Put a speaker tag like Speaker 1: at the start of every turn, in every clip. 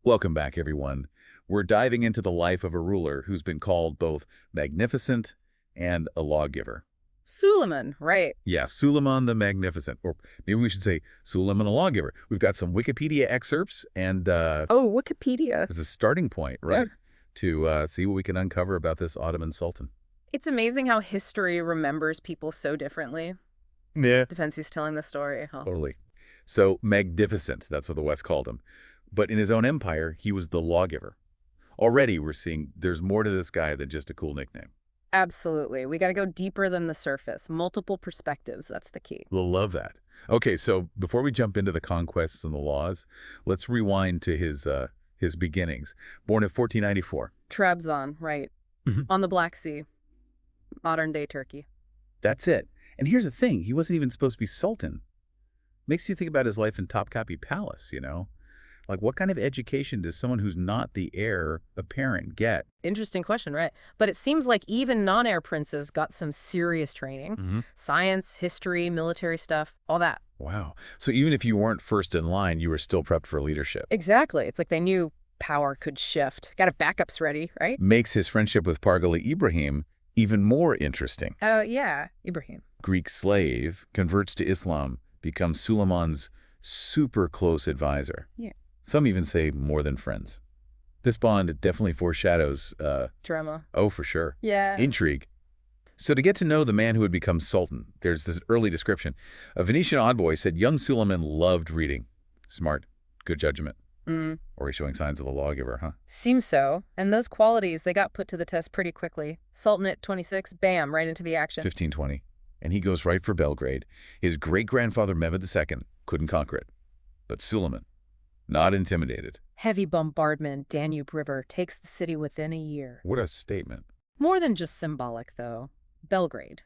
Speaker 1: Welcome back, everyone. We're diving into the life of a ruler who's been called both magnificent and a lawgiver.
Speaker 2: Suleiman, right.
Speaker 1: Yeah, Suleiman the Magnificent, or maybe we should say Suleiman the lawgiver. We've got some Wikipedia excerpts, and
Speaker 2: Oh, Wikipedia.
Speaker 1: as a starting point,
Speaker 2: Yeah.
Speaker 1: right, to see what we can uncover about this Ottoman Sultan.
Speaker 2: It's amazing how history remembers people so differently.
Speaker 1: Yeah.
Speaker 2: Depends who's telling the story, huh?
Speaker 1: Totally. So magnificent, that's what the West called him. But in his own empire, he was the lawgiver. Already we're seeing there's more to this guy than just a cool nickname.
Speaker 2: Absolutely. We got to go deeper than the surface. Multiple perspectives. That's the key.
Speaker 1: We'll love that. Okay, so before we jump into the conquests and the laws, let's rewind to his beginnings. Born in 1494.
Speaker 2: Trabzon, right.
Speaker 1: Mhm.
Speaker 2: On the Black Sea. Modern day Turkey.
Speaker 1: That's it. And here's the thing, he wasn't even supposed to be sultan. Makes you think about his life in Topkapi Palace, you know? Like, what kind of education does someone who's not the heir apparent get?
Speaker 2: Interesting question, right? But it seems like even non-heir princes got some serious training. Science, history, military stuff, all that.
Speaker 1: Wow. So even if you weren't first in line, you were still prepped for leadership.
Speaker 2: Exactly. It's like they knew power could shift. Got backups ready, right?
Speaker 1: Makes his friendship with Pargali Ibrahim even more interesting.
Speaker 2: Yeah, Ibrahim.
Speaker 1: Greek slave, converts to Islam, becomes Suleiman's super close advisor.
Speaker 2: Yeah.
Speaker 1: Some even say more than friends. This bond definitely foreshadows,
Speaker 2: Drama.
Speaker 1: oh, for sure,
Speaker 2: Yeah.
Speaker 1: intrigue. So to get to know the man who would become sultan, there's this early description. A Venetian envoy said young Suleiman loved reading. Smart, good judgment. Or he's showing signs of the lawgiver, huh?
Speaker 2: Seems so. And those qualities, they got put to the test pretty quickly. Sultan at 26, bam, right into the action.
Speaker 1: 1520. And he goes right for Belgrade. His great-grandfather Mehmed II couldn't conquer it. But Suleiman, not intimidated.
Speaker 2: Heavy bombardment, Danube River, takes the city within a year.
Speaker 1: What a statement.
Speaker 2: More than just symbolic, though. Belgrade.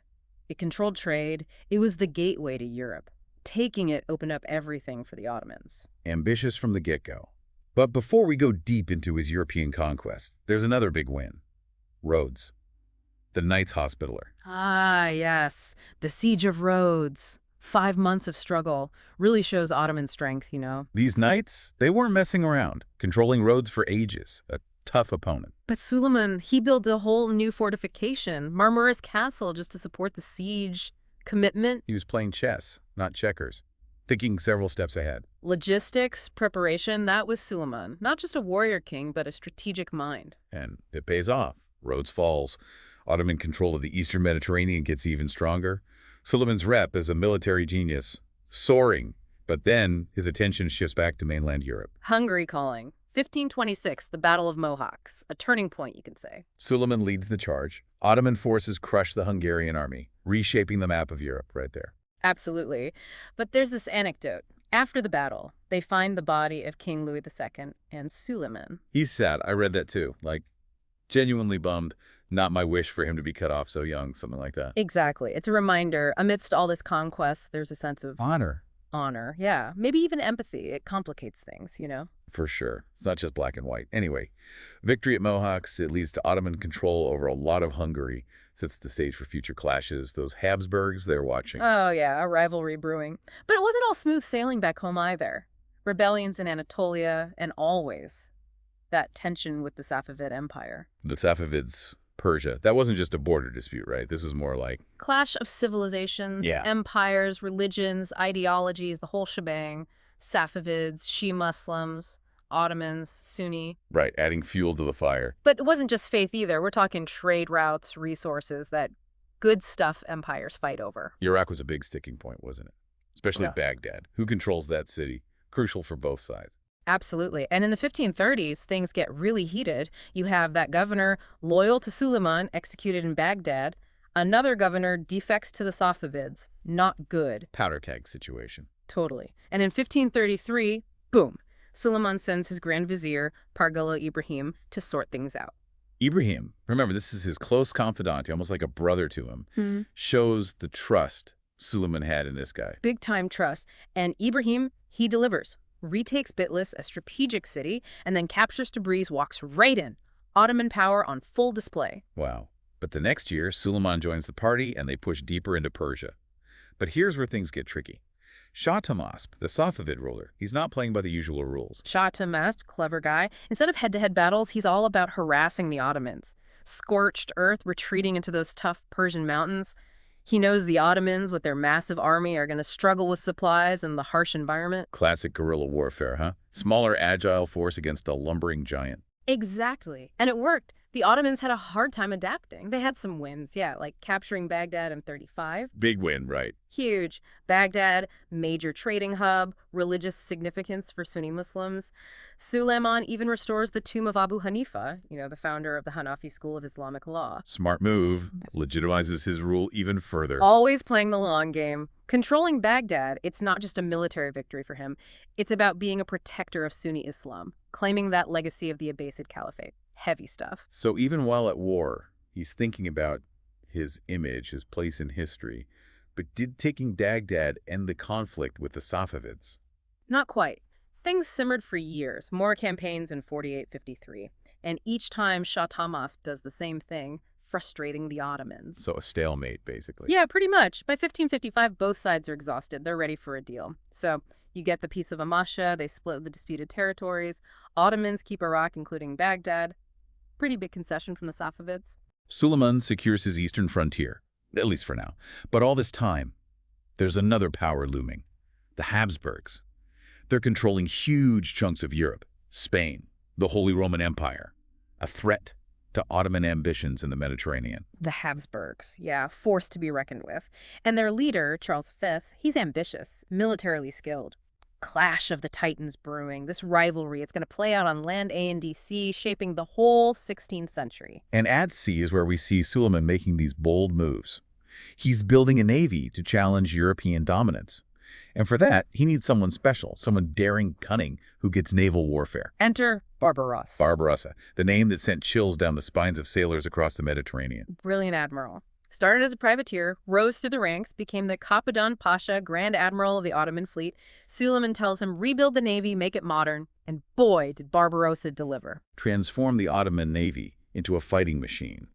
Speaker 2: It controlled trade. It was the gateway to Europe. Taking it opened up everything for the Ottomans.
Speaker 1: Ambitious from the get-go. But before we go deep into his European conquest, there's another big win. Rhodes. The Knights Hospitaller.
Speaker 2: Ah, yes. The Siege of Rhodes. 5 months of struggle. Really shows Ottoman strength, you know.
Speaker 1: These knights, they weren't messing around, controlling Rhodes for ages. A tough opponent.
Speaker 2: But Suleiman, he built a whole new fortification, Marmaris Castle, just to support the siege. Commitment,
Speaker 1: He was playing chess, not checkers. Thinking several steps ahead.
Speaker 2: logistics, preparation, that was Suleiman. Not just a warrior king, but a strategic mind.
Speaker 1: And it pays off. Rhodes falls. Ottoman control of the Eastern Mediterranean gets even stronger. Suleiman's rep as a military genius, soaring. But then his attention shifts back to mainland Europe.
Speaker 2: Hungary calling. 1526, the Battle of Mohawks. A turning point, you could say.
Speaker 1: Suleiman leads the charge. Ottoman forces crush the Hungarian army, reshaping the map of Europe right there.
Speaker 2: Absolutely. But there's this anecdote. After the battle, they find the body of King Louis II and Suleiman.
Speaker 1: He's sad. I read that too. Like, genuinely bummed. Not my wish for him to be cut off so young, something like that.
Speaker 2: Exactly. It's a reminder, amidst all this conquest, there's a sense of
Speaker 1: Honor.
Speaker 2: honor. Yeah, maybe even empathy. It complicates things, you know?
Speaker 1: For sure. It's not just black and white. Anyway, victory at Mohawks, it leads to Ottoman control over a lot of Hungary, sets the stage for future clashes. Those Habsburgs, they're watching.
Speaker 2: Oh, yeah, a rivalry brewing. But it wasn't all smooth sailing back home either. Rebellions in Anatolia, and always that tension with the Safavid Empire.
Speaker 1: The Safavids, Persia. That wasn't just a border dispute, right? This was more like...
Speaker 2: Clash of civilizations,
Speaker 1: Yeah.
Speaker 2: empires, religions, ideologies, the whole shebang. Safavids, Shia Muslims, Ottomans, Sunni.
Speaker 1: Right, adding fuel to the fire.
Speaker 2: But it wasn't just faith either. We're talking trade routes, resources, that good stuff empires fight over.
Speaker 1: Iraq was a big sticking point, wasn't it? Especially
Speaker 2: Yeah.
Speaker 1: Baghdad. Who controls that city? Crucial for both sides.
Speaker 2: Absolutely. And in the 1530s, things get really heated. You have that governor loyal to Suleiman, executed in Baghdad. Another governor defects to the Safavids. Not good.
Speaker 1: Powder keg situation.
Speaker 2: Totally. And in 1533, boom, Suleiman sends his Grand Vizier, Pargala Ibrahim, to sort things out.
Speaker 1: Ibrahim, remember, this is his close confidant, almost like a brother to him, shows the trust Suleiman had in this guy.
Speaker 2: Big time trust. And Ibrahim, he delivers. Retakes Bitlis, a strategic city, and then captures Tabriz, walks right in. Ottoman power on full display.
Speaker 1: Wow. But the next year, Suleiman joins the party and they push deeper into Persia. But here's where things get tricky. Shah Tahmasp, the Safavid ruler, he's not playing by the usual rules.
Speaker 2: Shah Tahmasp, clever guy. Instead of head-to-head battles, he's all about harassing the Ottomans. Scorched earth, retreating into those tough Persian mountains. He knows the Ottomans, with their massive army, are going to struggle with supplies and the harsh environment.
Speaker 1: Classic guerrilla warfare, huh? Smaller, agile force against a lumbering giant.
Speaker 2: Exactly. And it worked. The Ottomans had a hard time adapting. They had some wins, yeah, like capturing Baghdad in 35.
Speaker 1: Big win, right?
Speaker 2: Huge. Baghdad, major trading hub, religious significance for Sunni Muslims. Suleiman even restores the tomb of Abu Hanifa, the founder of the Hanafi school of Islamic law.
Speaker 1: Smart move. Legitimizes his rule even further.
Speaker 2: Always playing the long game. Controlling Baghdad, it's not just a military victory for him. It's about being a protector of Sunni Islam, claiming that legacy of the Abbasid Caliphate. Heavy stuff.
Speaker 1: So even while at war, he's thinking about his image, his place in history. But did taking Baghdad end the conflict with the Safavids?
Speaker 2: Not quite. Things simmered for years, more campaigns in 48-53. And each time Shah Tahmasp does the same thing, frustrating the Ottomans.
Speaker 1: So a stalemate, basically.
Speaker 2: Yeah, pretty much. By 1555, both sides are exhausted. They're ready for a deal. So you get the Peace of Amasya, they split the disputed territories. Ottomans keep Iraq, including Baghdad. Pretty big concession from the Safavids.
Speaker 1: Suleiman secures his eastern frontier, at least for now. But all this time, there's another power looming, the Habsburgs. They're controlling huge chunks of Europe, Spain, the Holy Roman Empire, a threat to Ottoman ambitions in the Mediterranean.
Speaker 2: The Habsburgs, yeah, forced to be reckoned with. And their leader, Charles V, he's ambitious, militarily skilled. Clash of the Titans brewing. This rivalry, it's going to play out on land A and D Sea, shaping the whole 16th century.
Speaker 1: And at sea is where we see Suleiman making these bold moves. He's building a navy to challenge European dominance. And for that, he needs someone special, someone daring, cunning, who gets naval warfare.
Speaker 2: Enter Barbarossa.
Speaker 1: Barbarossa, the name that sent chills down the spines of sailors across the Mediterranean.
Speaker 2: Brilliant admiral. Started as a privateer, rose through the ranks, became the Kapitan Pasha, Grand Admiral of the Ottoman fleet. Suleiman tells him, rebuild the navy, make it modern. And boy, did Barbarossa deliver.
Speaker 1: Transform the Ottoman navy into a fighting machine.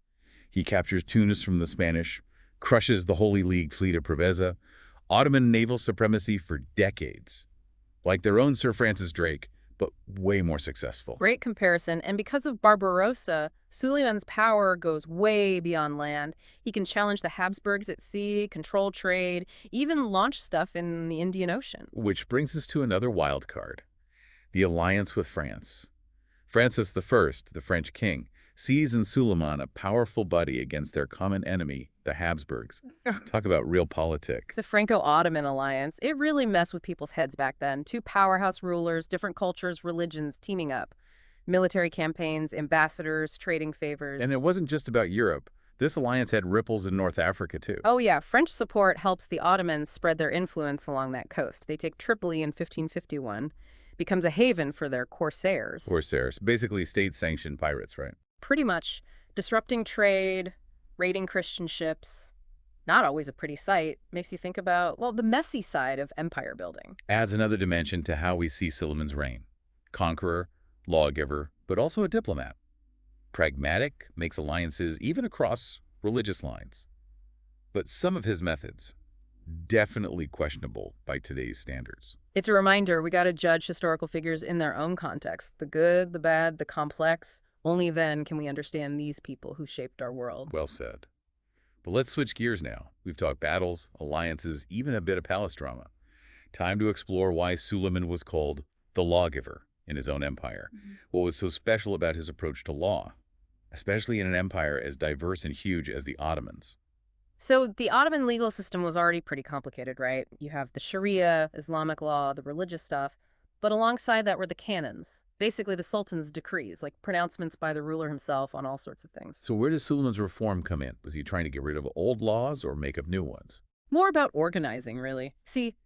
Speaker 1: He captures Tunis from the Spanish, crushes the Holy League fleet of Preveza. Ottoman naval supremacy for decades. Like their own Sir Francis Drake, but way more successful.
Speaker 2: Great comparison. And because of Barbarossa, Suleiman's power goes way beyond land. He can challenge the Habsburgs at sea, control trade, even launch stuff in the Indian Ocean.
Speaker 1: Which brings us to another wild card, the alliance with France. Francis I, the French king, sees in Suleiman a powerful buddy against their common enemy, the Habsburgs. Talk about realpolitik.
Speaker 2: The Franco-Ottoman alliance, it really messed with people's heads back then. Two powerhouse rulers, different cultures, religions teaming up. Military campaigns, ambassadors, trading favors.
Speaker 1: And it wasn't just about Europe. This alliance had ripples in North Africa, too.
Speaker 2: Oh yeah, French support helps the Ottomans spread their influence along that coast. They take Tripoli in 1551, becomes a haven for their corsairs.
Speaker 1: Corsairs, basically state-sanctioned pirates, right?
Speaker 2: Pretty much. Disrupting trade, raiding Christian ships. Not always a pretty sight. Makes you think about, well, the messy side of empire building.
Speaker 1: Adds another dimension to how we see Suleiman's reign. Conqueror, lawgiver, but also a diplomat. Pragmatic, makes alliances even across religious lines. But some of his methods, definitely questionable by today's standards.
Speaker 2: It's a reminder we got to judge historical figures in their own context. The good, the bad, the complex. Only then can we understand these people who shaped our world.
Speaker 1: Well said. But let's switch gears now. We've talked battles, alliances, even a bit of palace drama. Time to explore why Suleiman was called the lawgiver in his own empire. What was so special about his approach to law, especially in an empire as diverse and huge as the Ottomans?
Speaker 2: So the Ottoman legal system was already pretty complicated, right? You have the Sharia, Islamic law, the religious stuff. But alongside that were the canons, basically the Sultan's decrees, like pronouncements by the ruler himself on all sorts of things.
Speaker 1: So where does Suleiman's reform come in? Was he trying to get rid of old laws or make up new ones?
Speaker 2: More about organizing, really. See,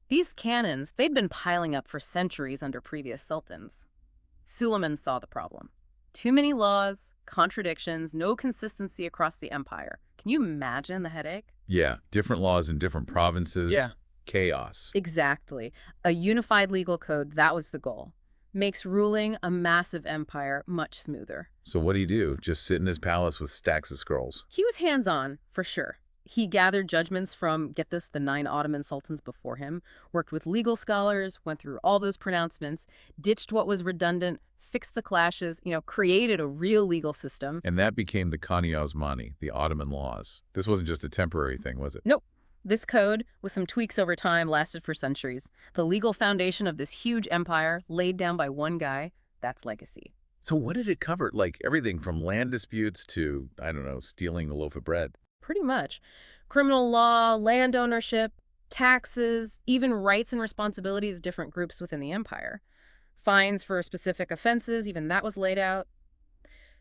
Speaker 2: these canons, they'd been piling up for centuries under previous sultans. Suleiman saw the problem. Too many laws, contradictions, no consistency across the empire. Can you imagine the headache?
Speaker 1: Yeah, different laws in different provinces.
Speaker 2: Yeah.
Speaker 1: Chaos.
Speaker 2: Exactly. A unified legal code, that was the goal. Makes ruling a massive empire much smoother.
Speaker 1: So what do? Just sit in his palace with stacks of scrolls?
Speaker 2: He was hands-on, for sure. He gathered judgments from, get this, the 9 Ottoman sultans before him, worked with legal scholars, went through all those pronouncements, ditched what was redundant, fixed the clashes, created a real legal system.
Speaker 1: And that became the Kanuni Osmani, the Ottoman laws. This wasn't just a temporary thing, was it?
Speaker 2: Nope. This code, with some tweaks over time, lasted for centuries. The legal foundation of this huge empire, laid down by one guy, that's legacy.
Speaker 1: So what did it cover? Like everything from land disputes to, I don't know, stealing a loaf of bread.
Speaker 2: Pretty much. Criminal law, land ownership, taxes, even rights and responsibilities of different groups within the empire. Fines for specific offenses, even that was laid out.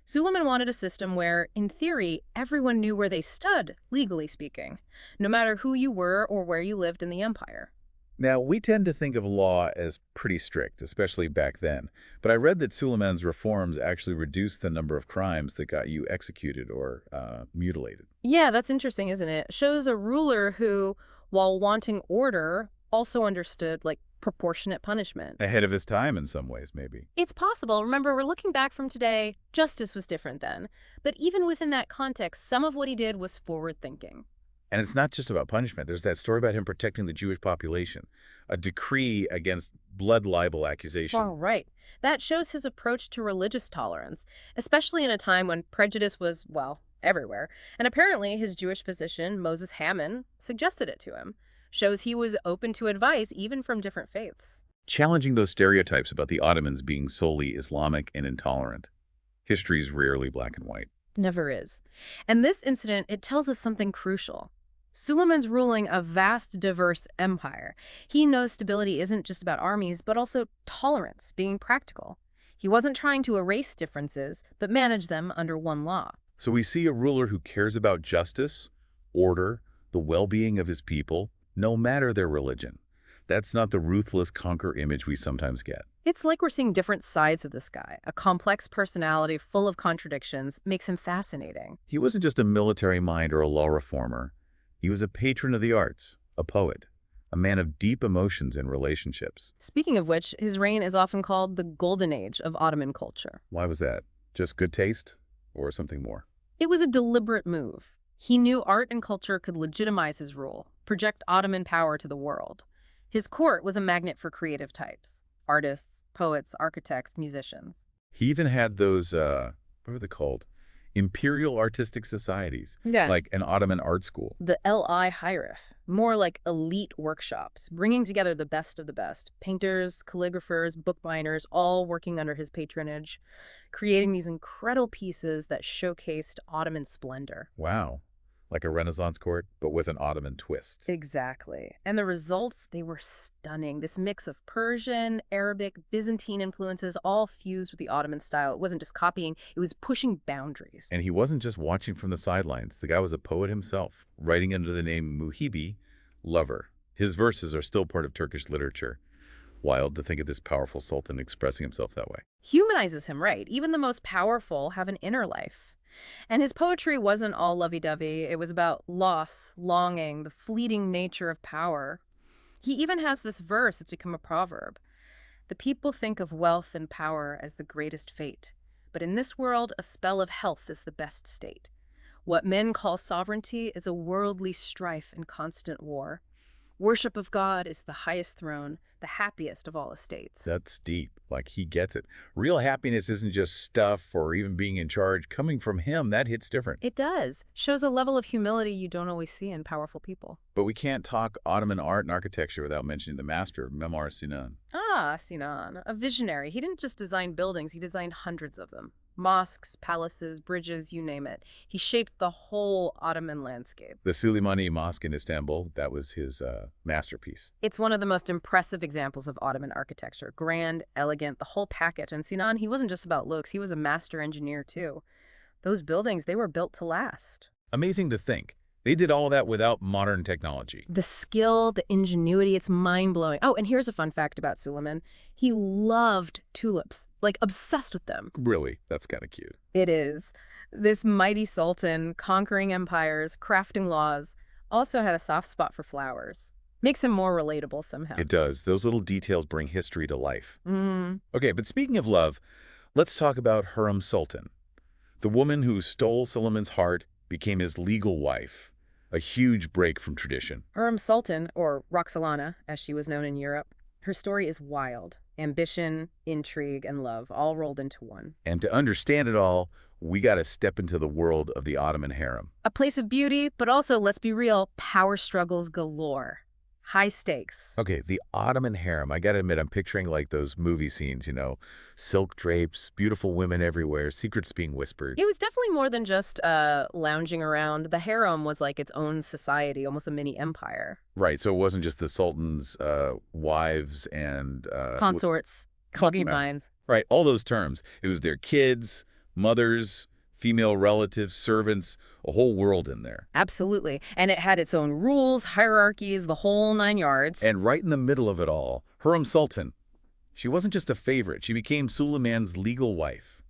Speaker 2: Suleiman wanted a system where, in theory, everyone knew where they stood, legally speaking, no matter who you were or where you lived in the empire.
Speaker 1: Now, we tend to think of law as pretty strict, especially back then. But I read that Suleiman's reforms actually reduced the number of crimes that got you executed or mutilated.
Speaker 2: Yeah, that's interesting, isn't it? Shows a ruler who, while wanting order, also understood, proportionate punishment.
Speaker 1: Ahead of his time in some ways, maybe.
Speaker 2: It's possible. Remember, we're looking back from today. Justice was different then. But even within that context, some of what he did was forward-thinking.
Speaker 1: And it's not just about punishment. There's that story about him protecting the Jewish population, a decree against blood libel accusation.
Speaker 2: All right. That shows his approach to religious tolerance, especially in a time when prejudice was, everywhere. And apparently his Jewish physician, Moses Hammond, suggested it to him. Shows he was open to advice even from different faiths.
Speaker 1: Challenging those stereotypes about the Ottomans being solely Islamic and intolerant. History's rarely black and white.
Speaker 2: Never is. And this incident, it tells us something crucial. Suleiman's ruling a vast, diverse empire. He knows stability isn't just about armies, but also tolerance, being practical. He wasn't trying to erase differences, but manage them under one law.
Speaker 1: So we see a ruler who cares about justice, order, the well-being of his people, no matter their religion. That's not the ruthless conquer image we sometimes get.
Speaker 2: It's like we're seeing different sides of this guy. A complex personality full of contradictions makes him fascinating.
Speaker 1: He wasn't just a military mind or a law reformer. He was a patron of the arts, a poet, a man of deep emotions and relationships.
Speaker 2: Speaking of which, his reign is often called the Golden Age of Ottoman culture.
Speaker 1: Why was that? Just good taste or something more?
Speaker 2: It was a deliberate move. He knew art and culture could legitimize his rule, project Ottoman power to the world. His court was a magnet for creative types: artists, poets, architects, musicians.
Speaker 1: He even had those, what were they called? Imperial artistic societies,
Speaker 2: Yeah.
Speaker 1: like an Ottoman art school.
Speaker 2: The Li Hierif, more like elite workshops, bringing together the best of the best. Painters, calligraphers, bookbinders, all working under his patronage, creating these incredible pieces that showcased Ottoman splendor.
Speaker 1: Wow, like a Renaissance court, but with an Ottoman twist.
Speaker 2: Exactly. And the results, they were stunning. This mix of Persian, Arabic, Byzantine influences all fused with the Ottoman style. It wasn't just copying, it was pushing boundaries.
Speaker 1: And he wasn't just watching from the sidelines. The guy was a poet himself, writing under the name Muhibi, lover. His verses are still part of Turkish literature. Wild to think of this powerful sultan expressing himself that way.
Speaker 2: Humanizes him, right? Even the most powerful have an inner life. And his poetry wasn't all lovey-dovey. It was about loss, longing, the fleeting nature of power. He even has this verse, it's become a proverb. The people think of wealth and power as the greatest fate, but in this world, a spell of health is the best state. What men call sovereignty is a worldly strife and constant war. Worship of God is the highest throne, the happiest of all estates.
Speaker 1: That's deep. Like, he gets it. Real happiness isn't just stuff or even being in charge. Coming from him, that hits different.
Speaker 2: It does. Shows a level of humility you don't always see in powerful people.
Speaker 1: But we can't talk Ottoman art and architecture without mentioning the master of Memar Sinan.
Speaker 2: Ah, Sinan, a visionary. He didn't just design buildings, he designed hundreds of them. Mosques, palaces, bridges, you name it. He shaped the whole Ottoman landscape.
Speaker 1: The Süleymaniye Mosque in Istanbul, that was his masterpiece.
Speaker 2: It's one of the most impressive examples of Ottoman architecture. Grand, elegant, the whole package. And Sinan, he wasn't just about looks, he was a master engineer too. Those buildings, they were built to last.
Speaker 1: Amazing to think. They did all of that without modern technology.
Speaker 2: The skill, the ingenuity, it's mind-blowing. Oh, and here's a fun fact about Suleiman. He loved tulips, like obsessed with them.
Speaker 1: Really, that's kind of cute.
Speaker 2: It is. This mighty sultan, conquering empires, crafting laws, also had a soft spot for flowers. Makes him more relatable somehow.
Speaker 1: It does. Those little details bring history to life. Okay, but speaking of love, let's talk about Hürrem Sultan. The woman who stole Suleiman's heart became his legal wife. A huge break from tradition.
Speaker 2: Hurrem Sultan, or Roxolana, as she was known in Europe, her story is wild. Ambition, intrigue, and love all rolled into one.
Speaker 1: And to understand it all, we got to step into the world of the Ottoman harem.
Speaker 2: A place of beauty, but also, let's be real, power struggles galore. High stakes.
Speaker 1: Okay, the Ottoman harem. I gotta admit, I'm picturing like those movie scenes, silk drapes, beautiful women everywhere, secrets being whispered.
Speaker 2: It was definitely more than just lounging around. The harem was like its own society, almost a mini empire.
Speaker 1: Right, so it wasn't just the Sultan's wives and
Speaker 2: Consorts, concubines.
Speaker 1: right, all those terms. It was their kids, mothers, female relatives, servants, a whole world in there.
Speaker 2: Absolutely. And it had its own rules, hierarchies, the whole 9 yards.
Speaker 1: And right in the middle of it all, Hurrem Sultan. She wasn't just a favorite. She became Suleiman's legal wife.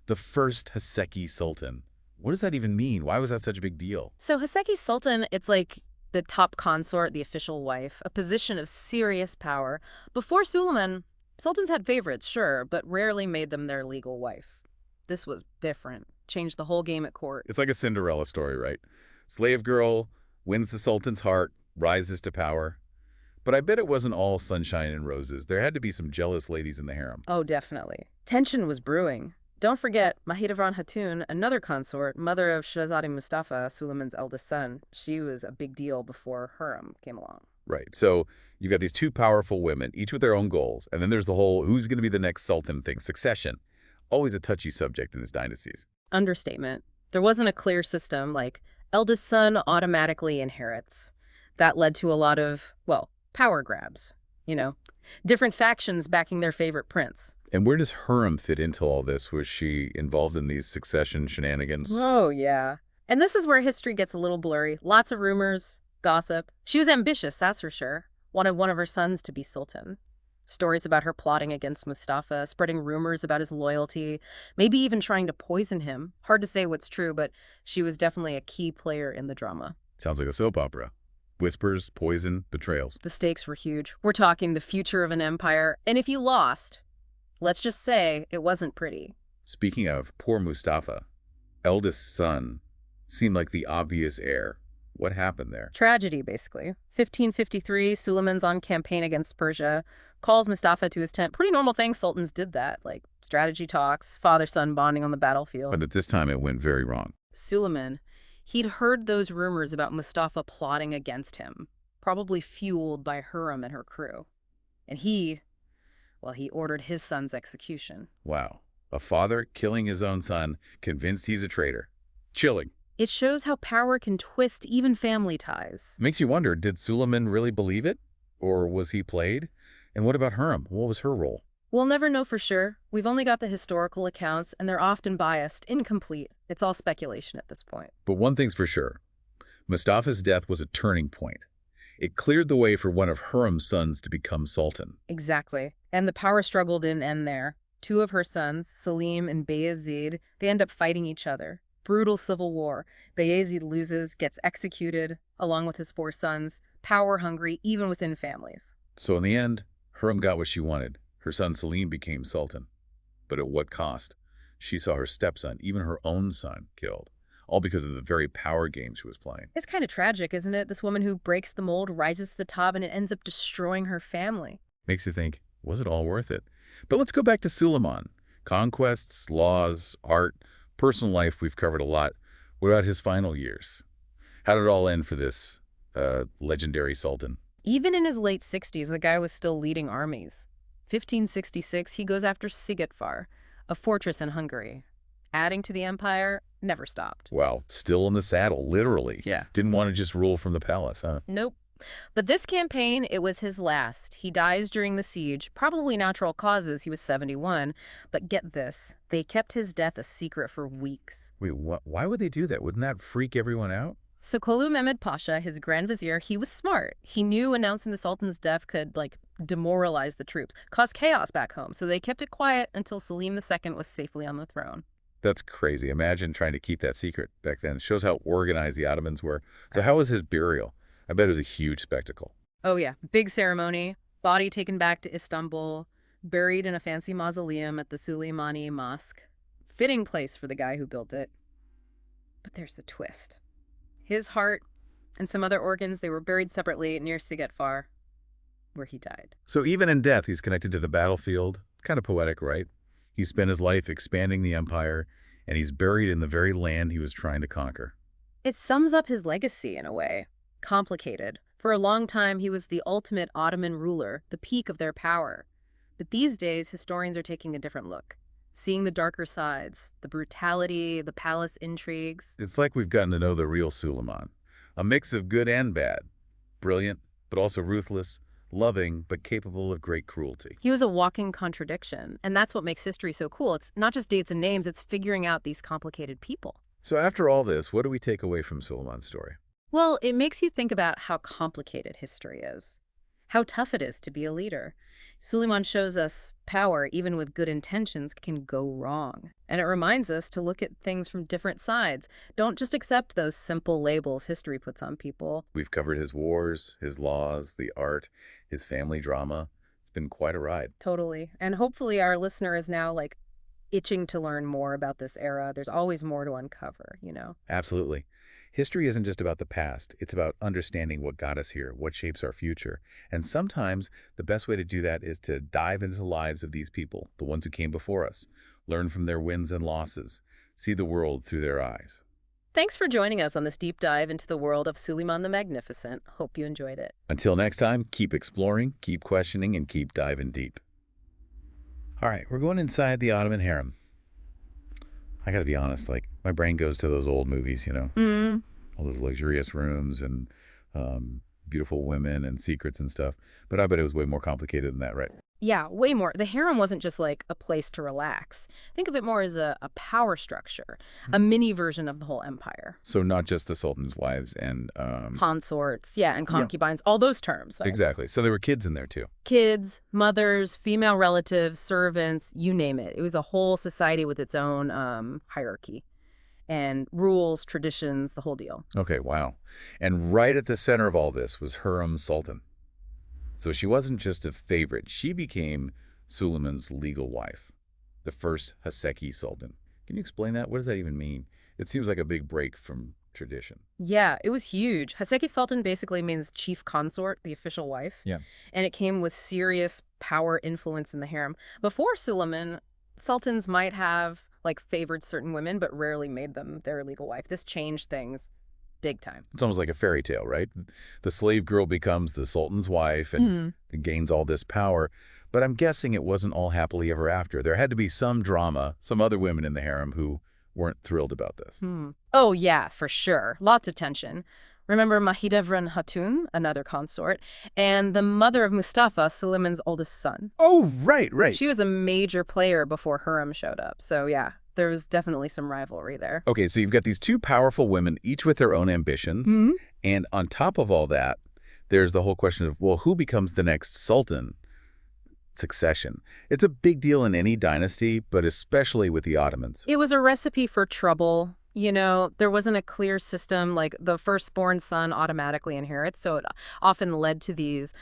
Speaker 1: The first Haseki Sultan. What does that even mean? Why was that such a big deal?
Speaker 2: So Haseki Sultan, it's like the top consort, the official wife, a position of serious power. Before Suleiman, sultans had favorites, sure, but rarely made them their legal wife. This was different. Changed the whole game at court.
Speaker 1: It's like a Cinderella story, right? Slave girl wins the Sultan's heart, rises to power. But I bet it wasn't all sunshine and roses. There had to be some jealous ladies in the harem.
Speaker 2: Oh, definitely. Tension was brewing. Don't forget, Mahidevran Hatun, another consort, mother of Shahzadi Mustafa, Suleiman's eldest son. She was a big deal before Hurrem came along.
Speaker 1: Right. So you've got these two powerful women, each with their own goals. And then there's the whole who's going to be the next Sultan thing, succession. Always a touchy subject in these dynasties.
Speaker 2: Understatement. There wasn't a clear system like eldest son automatically inherits. That led to a lot of, well, power grabs, different factions backing their favorite prince.
Speaker 1: And where does Hurrem fit into all this? Was she involved in these succession shenanigans?
Speaker 2: Oh, yeah. And this is where history gets a little blurry. Lots of rumors, gossip. She was ambitious, that's for sure. Wanted one of her sons to be sultan. Stories about her plotting against Mustafa, spreading rumors about his loyalty, maybe even trying to poison him. Hard to say what's true, but she was definitely a key player in the drama.
Speaker 1: Sounds like a soap opera. Whispers, poison, betrayals.
Speaker 2: The stakes were huge. We're talking the future of an empire, and if you lost, let's just say it wasn't pretty.
Speaker 1: Speaking of, poor Mustafa, eldest son, seemed like the obvious heir. What happened there?
Speaker 2: Tragedy, basically. 1553, Suleiman's on campaign against Persia, calls Mustafa to his tent. Pretty normal thing, sultans did that, like strategy talks, father-son bonding on the battlefield.
Speaker 1: But at this time, it went very wrong.
Speaker 2: Suleiman, he'd heard those rumors about Mustafa plotting against him, probably fueled by Hurrem and her crew. And he ordered his son's execution.
Speaker 1: Wow. A father killing his own son, convinced he's a traitor. Chilling.
Speaker 2: It shows how power can twist even family ties.
Speaker 1: Makes you wonder, did Suleiman really believe it? Or was he played? And what about Hurrem? What was her role?
Speaker 2: We'll never know for sure. We've only got the historical accounts, and they're often biased, incomplete. It's all speculation at this point.
Speaker 1: But one thing's for sure. Mustafa's death was a turning point. It cleared the way for one of Hurrem's sons to become sultan.
Speaker 2: Exactly. And the power struggle didn't end there. 2 of her sons, Selim and Bayezid, they end up fighting each other. Brutal civil war. Bayezid loses, gets executed, along with his 4 sons, power-hungry even within families.
Speaker 1: So in the end, Hurrem got what she wanted. Her son Selim became sultan. But at what cost? She saw her stepson, even her own son, killed. All because of the very power game she was playing.
Speaker 2: It's kind of tragic, isn't it? This woman who breaks the mold, rises to the top, and it ends up destroying her family.
Speaker 1: Makes you think, was it all worth it? But let's go back to Suleiman. Conquests, laws, art, personal life, we've covered a lot. What about his final years? How did it all end for this legendary sultan?
Speaker 2: Even in his late 60s, the guy was still leading armies. 1566, he goes after Sigetvar, a fortress in Hungary. Adding to the empire, never stopped.
Speaker 1: Wow, still in the saddle, literally.
Speaker 2: Yeah.
Speaker 1: Didn't want to just rule from the palace, huh?
Speaker 2: Nope. But this campaign, it was his last. He dies during the siege, probably natural causes. He was 71. But get this, they kept his death a secret for weeks.
Speaker 1: Wait, why would they do that? Wouldn't that freak everyone out?
Speaker 2: Sokolu Mehmed Pasha, his grand vizier, he was smart. He knew announcing the Sultan's death could, demoralize the troops, cause chaos back home. So they kept it quiet until Selim II was safely on the throne.
Speaker 1: That's crazy. Imagine trying to keep that secret back then. It shows how organized the Ottomans were. So how was his burial? I bet it was a huge spectacle.
Speaker 2: Oh, yeah. Big ceremony. Body taken back to Istanbul. Buried in a fancy mausoleum at the Suleimani Mosque. Fitting place for the guy who built it. But there's a twist. His heart, And some other organs, they were buried separately near Sigetfar, where he died.
Speaker 1: So even in death, he's connected to the battlefield. It's kind of poetic, right? He spent his life expanding the empire, and he's buried in the very land he was trying to conquer.
Speaker 2: It sums up his legacy in a way. Complicated. For a long time, he was the ultimate Ottoman ruler, the peak of their power. But these days, historians are taking a different look, seeing the darker sides, the brutality, the palace intrigues.
Speaker 1: It's like we've gotten to know the real Suleiman, a mix of good and bad, brilliant, but also ruthless, loving, but capable of great cruelty.
Speaker 2: He was a walking contradiction, and that's what makes history so cool. It's not just dates and names, it's figuring out these complicated people.
Speaker 1: So after all this, what do we take away from Suleiman's story?
Speaker 2: Well, it makes you think about how complicated history is, how tough it is to be a leader. Suleiman shows us power, even with good intentions, can go wrong. And it reminds us to look at things from different sides. Don't just accept those simple labels history puts on people.
Speaker 1: We've covered his wars, his laws, the art, his family drama. It's been quite a ride.
Speaker 2: Totally. And hopefully our listener is now itching to learn more about this era. There's always more to uncover,
Speaker 1: Absolutely. History isn't just about the past. It's about understanding what got us here, what shapes our future. And sometimes the best way to do that is to dive into the lives of these people, the ones who came before us, learn from their wins and losses, see the world through their eyes.
Speaker 2: Thanks for joining us on this deep dive into the world of Suleiman the Magnificent. Hope you enjoyed it.
Speaker 1: Until next time, keep exploring, keep questioning, and keep diving deep. All right, we're going inside the Ottoman harem. I gotta be honest, my brain goes to those old movies, all those luxurious rooms and beautiful women and secrets and stuff. But I bet it was way more complicated than that, right?
Speaker 2: Yeah, way more. The harem wasn't just a place to relax. Think of it more as a power structure, a mini version of the whole empire.
Speaker 1: So not just the sultan's wives and
Speaker 2: Consorts, and concubines, all those terms.
Speaker 1: Exactly. So there were kids in there too.
Speaker 2: Kids, mothers, female relatives, servants, you name it. It was a whole society with its own hierarchy and rules, traditions, the whole deal.
Speaker 1: Okay, wow. And right at the center of all this was Hurrem Sultan. So she wasn't just a favorite. She became Suleiman's legal wife, the first Haseki Sultan. Can you explain that? What does that even mean? It seems like a big break from tradition.
Speaker 2: Yeah, it was huge. Haseki Sultan basically means chief consort, the official wife.
Speaker 1: Yeah.
Speaker 2: And it came with serious power influence in the harem. Before Suleiman, sultans might have favored certain women, but rarely made them their legal wife. This changed things big time.
Speaker 1: It's almost like a fairy tale, right? The slave girl becomes the sultan's wife and gains all this power. But I'm guessing it wasn't all happily ever after. There had to be some drama, some other women in the harem who weren't thrilled about this.
Speaker 2: Oh, yeah, for sure. Lots of tension. Remember Mahidevran Hatun, another consort, and the mother of Mustafa, Suleiman's oldest son.
Speaker 1: Oh, right.
Speaker 2: She was a major player before Hurrem showed up. So, yeah, there was definitely some rivalry there.
Speaker 1: Okay, so you've got these two powerful women, each with their own ambitions. And on top of all that, there's the whole question of, well, who becomes the next sultan? Succession. It's a big deal in any dynasty, but especially with the Ottomans.
Speaker 2: It was a recipe for trouble. There wasn't a clear system, the firstborn son automatically inherits, so it often led to these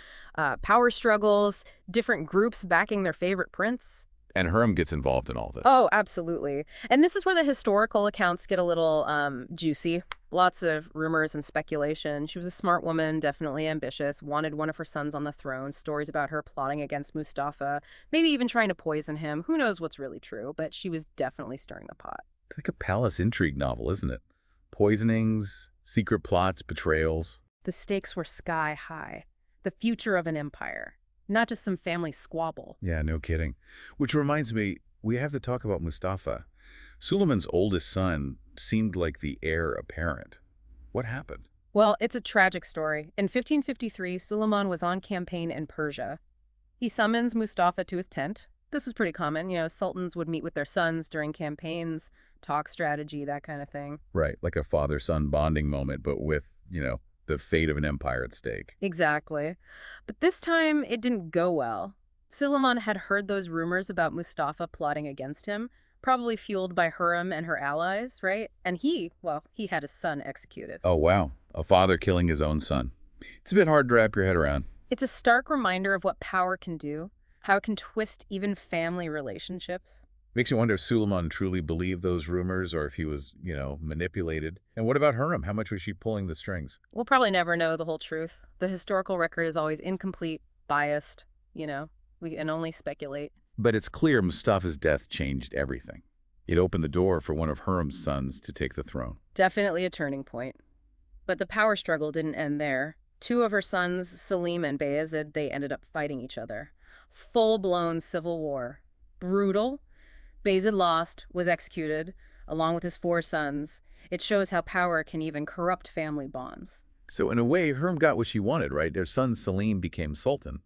Speaker 2: power struggles, different groups backing their favorite prince.
Speaker 1: And Hurrem gets involved in all this.
Speaker 2: Oh, absolutely. And this is where the historical accounts get a little juicy. Lots of rumors and speculation. She was a smart woman, definitely ambitious, wanted one of her sons on the throne, stories about her plotting against Mustafa, maybe even trying to poison him. Who knows what's really true, but she was definitely stirring the pot.
Speaker 1: It's like a palace intrigue novel, isn't it? Poisonings, secret plots, betrayals.
Speaker 2: The stakes were sky high. The future of an empire, not just some family squabble.
Speaker 1: Yeah, no kidding. Which reminds me, we have to talk about Mustafa. Suleiman's oldest son seemed like the heir apparent. What happened?
Speaker 2: Well, it's a tragic story. In 1553, Suleiman was on campaign in Persia. He summons Mustafa to his tent. This was pretty common. Sultans would meet with their sons during campaigns, talk strategy, that kind of thing.
Speaker 1: Right, like a father-son bonding moment, but with, the fate of an empire at stake.
Speaker 2: Exactly. But this time, it didn't go well. Suleiman had heard those rumors about Mustafa plotting against him, probably fueled by Hurrem and her allies, right? And he had his son executed.
Speaker 1: Oh, wow. A father killing his own son. It's a bit hard to wrap your head around.
Speaker 2: It's a stark reminder of what power can do, how it can twist even family relationships.
Speaker 1: Makes you wonder if Suleiman truly believed those rumors or if he was, manipulated. And what about Hurrem? How much was she pulling the strings?
Speaker 2: We'll probably never know the whole truth. The historical record is always incomplete, biased, you know. We can only speculate.
Speaker 1: But it's clear Mustafa's death changed everything. It opened the door for one of Hurrem's sons to take the throne.
Speaker 2: Definitely a turning point. But the power struggle didn't end there. Two of her sons, Selim and Bayezid, they ended up fighting each other. Full-blown civil war. Brutal. Bayezid lost, was executed, along with his four sons. It shows how power can even corrupt family bonds.
Speaker 1: So in a way, Hurrem got what she wanted, right? Their son Selim became sultan,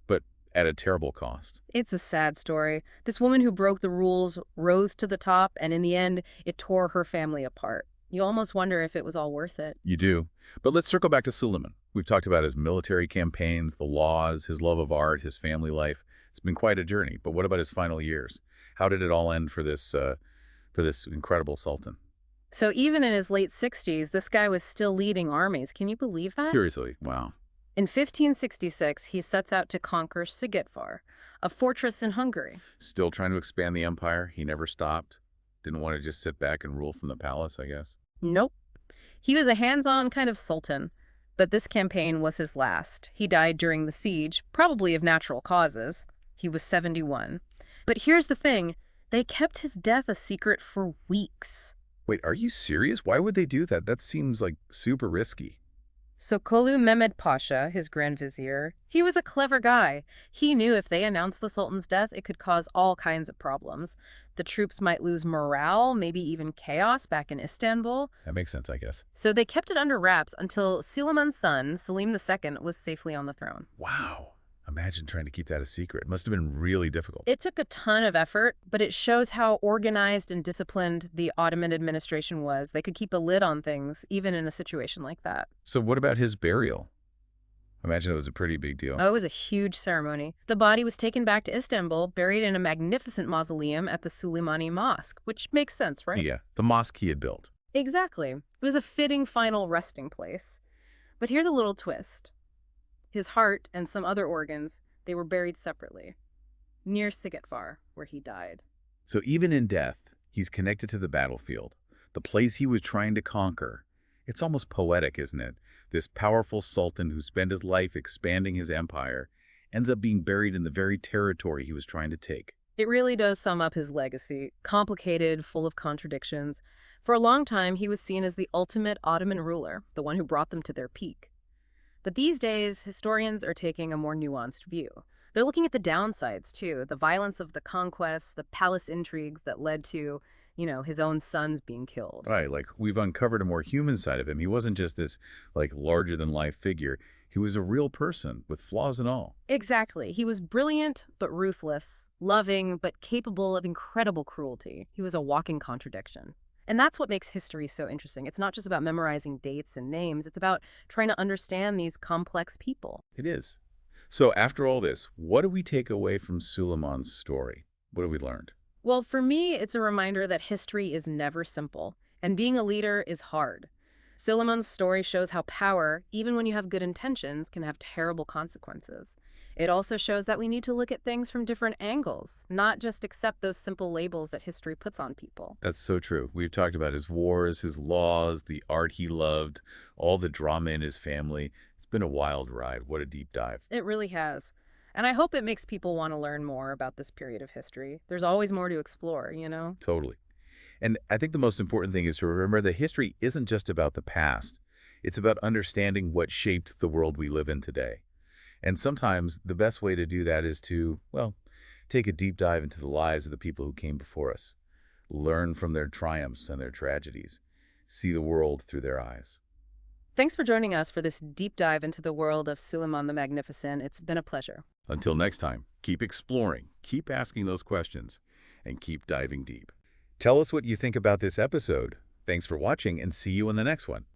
Speaker 1: but at a terrible cost.
Speaker 2: It's a sad story. This woman who broke the rules rose to the top, and in the end, it tore her family apart. You almost wonder if it was all worth it.
Speaker 1: You do. But let's circle back to Suleiman. We've talked about his military campaigns, the laws, his love of art, his family life. It's been quite a journey. But what about his final years? How did it all end for this incredible sultan?
Speaker 2: So even in his late 60s, this guy was still leading armies. Can you believe that?
Speaker 1: Seriously, wow.
Speaker 2: In 1566, he sets out to conquer Sigetvar, a fortress in Hungary.
Speaker 1: Still trying to expand the empire. He never stopped. Didn't want to just sit back and rule from the palace, I guess.
Speaker 2: Nope. He was a hands-on kind of sultan, but this campaign was his last. He died during the siege, probably of natural causes. He was 71. But here's the thing. They kept his death a secret for weeks.
Speaker 1: Wait, are you serious? Why would they do that? That seems like super risky.
Speaker 2: So Kolu Mehmed Pasha, his grand vizier, he was a clever guy. He knew if they announced the Sultan's death, it could cause all kinds of problems. The troops might lose morale, maybe even chaos back in Istanbul.
Speaker 1: That makes sense, I guess.
Speaker 2: So they kept it under wraps until Suleiman's son, Selim II, was safely on the throne.
Speaker 1: Wow. Imagine trying to keep that a secret. It must have been really difficult.
Speaker 2: It took a ton of effort, but it shows how organized and disciplined the Ottoman administration was. They could keep a lid on things, even in a situation like that.
Speaker 1: So what about his burial? Imagine it was a pretty big deal.
Speaker 2: Oh, it was a huge ceremony. The body was taken back to Istanbul, buried in a magnificent mausoleum at the Suleimani Mosque, which makes sense, right?
Speaker 1: Yeah, the mosque he had built.
Speaker 2: Exactly. It was a fitting final resting place. But here's a little twist. His heart and some other organs, they were buried separately, near Sigetvar, where he died.
Speaker 1: So even in death, he's connected to the battlefield, the place he was trying to conquer. It's almost poetic, isn't it? This powerful sultan who spent his life expanding his empire ends up being buried in the very territory he was trying to take.
Speaker 2: It really does sum up his legacy. Complicated, full of contradictions. For a long time, he was seen as the ultimate Ottoman ruler, the one who brought them to their peak. But these days, historians are taking a more nuanced view. They're looking at the downsides, too, the violence of the conquests, the palace intrigues that led to, his own sons being killed.
Speaker 1: Right, like we've uncovered a more human side of him. He wasn't just this, larger-than-life figure. He was a real person with flaws and all.
Speaker 2: Exactly. He was brilliant but ruthless, loving but capable of incredible cruelty. He was a walking contradiction. And that's what makes history so interesting. It's not just about memorizing dates and names. It's about trying to understand these complex people.
Speaker 1: It is. So after all this, what do we take away from Suleiman's story? What have we learned?
Speaker 2: Well, for me, it's a reminder that history is never simple, and being a leader is hard. Suleiman's story shows how power, even when you have good intentions, can have terrible consequences. It also shows that we need to look at things from different angles, not just accept those simple labels that history puts on people.
Speaker 1: That's so true. We've talked about his wars, his laws, the art he loved, all the drama in his family. It's been a wild ride. What a deep dive.
Speaker 2: It really has. And I hope it makes people want to learn more about this period of history. There's always more to explore,
Speaker 1: Totally. And I think the most important thing is to remember that history isn't just about the past. It's about understanding what shaped the world we live in today. And sometimes the best way to do that is to, take a deep dive into the lives of the people who came before us. Learn from their triumphs and their tragedies. See the world through their eyes.
Speaker 2: Thanks for joining us for this deep dive into the world of Suleiman the Magnificent. It's been a pleasure.
Speaker 1: Until next time, keep exploring, keep asking those questions, and keep diving deep. Tell us what you think about this episode. Thanks for watching, and see you in the next one.